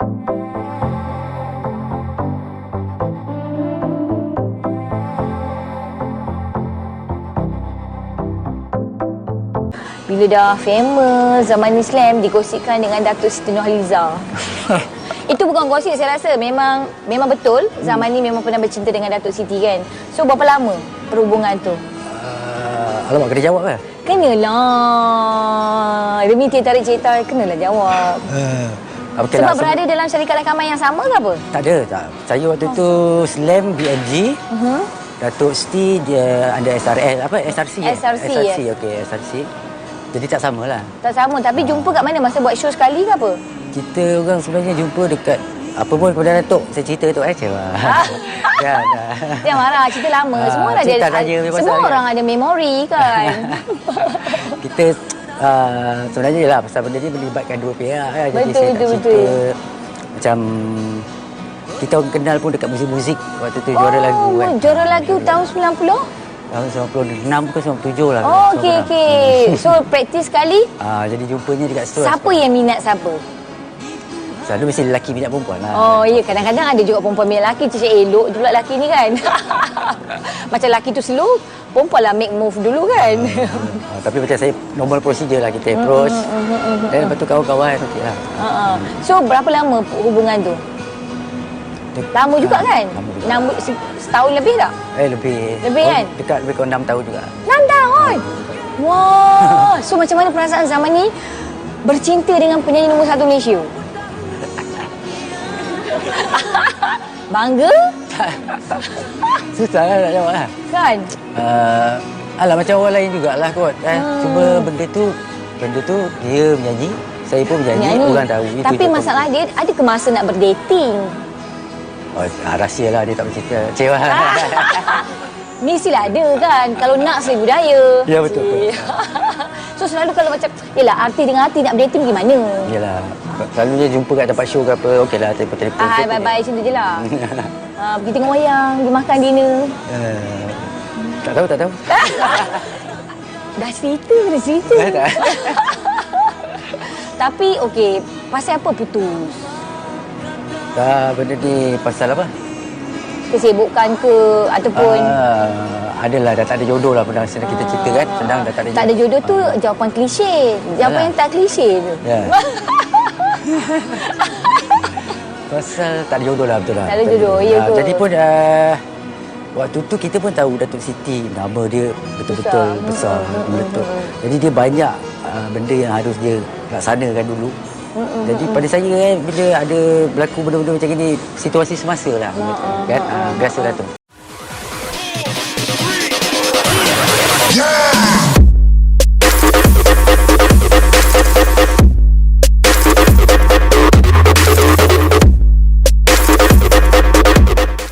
Bila dah famous, zaman Islam digosipkan dengan Datuk Siti Nurhaliza. Itu bukan gosip, saya rasa memang betul. Zaman ni memang pernah bercinta dengan Datuk Siti kan. So berapa lama perhubungan tu? Alamak, kena jawab lah. Kenalah. Demi tarik cerita, kenalah jawab. Sebab berada dalam syarikat rakaman yang sama ke apa? Tak ada, tak. Saya waktu tu Slam BNG. Datuk Siti dia under SRS, apa SRC? SRC, okey, SRC. Jadi tak samalah. Tak sama, tapi jumpa kat mana? Masa buat show sekali ke apa? Kita orang sebenarnya jumpa dekat apa pun kepada Datuk. Saya cerita Datuk Cewah. Kan. Jangan marah, cerita lama. Semua ada semua orang ada memori kan. Kita sebenarnya lah pasal benda ni melibatkan dua pihak kan. Jadi Betul, saya tak suka betul. macam kita orang kenal pun dekat muzik-muzik waktu tu juara lagu kan. Juara lagu tahun 90? Tahun 96 ke 97 lah. Oh, okey. So, praktis sekali? Jadi jumpanya dekat situ. Siapa yang minat siapa? Selalu mesti lelaki minat perempuan lah. Oh, ya. Kadang-kadang ada juga perempuan minat lelaki. Macam elok je pula lelaki ni kan. Macam lelaki tu slow, perempuan lah make move dulu kan. Tapi macam saya, normal procedure lah kita approach. Dan lepas tu kawan-kawan, okey lah. So, berapa lama hubungan tu? Lama juga kan? Setahun lebih tak? Lebih. Lebih kan? Dekat lebih kurang 6 tahun juga. 6 tahun? Wah. So macam mana perasaan zaman ni bercinta dengan penyanyi nombor 1 Malaysia? Bangga? Susah lah nak jawab lah. Kan? Alah macam orang lain jugalah kot. Cuma benda tu dia menyanyi, saya pun menyanyi. Orang tahu. Tapi masalah dia, ada ke masa nak berdating? Rahsia lah, dia tak bercerita. Cewek. Mestilah ada kan. Kalau nak selalu budaya. Ya, betul. So selalu kalau macam, yelah arti dengan arti nak berdating gimana? Yelah. Selalunya jumpa kat tempat show ke apa, okeylah telefon-telefon. Bye-bye macam tu je lah. Pergi tengok wayang, pergi makan dinner. Tak tahu. Dah cerita. Tak. Tapi okey, pasal apa putus? Benda ni pasal apa? Kesibukan ke ataupun adalah dah tak ada jodoh lah pernah kita cerita kan. Senang dah tak ada jodoh. Tak ada jodoh tu jawapan klise. Jawapan yang tak klise tu. Ya. Pasal tak ada jodoh lah, betul lah. Tak ada jodoh, ya ke? Jadi pun waktu tu kita pun tahu Datuk Siti, nama dia betul-betul besar, meletup. Jadi dia banyak benda yang harus dia laksanakan dulu. Jadi pada saya bila ada berlaku benda-benda macam ini, situasi semasa lah. Kan? Biasalah tu.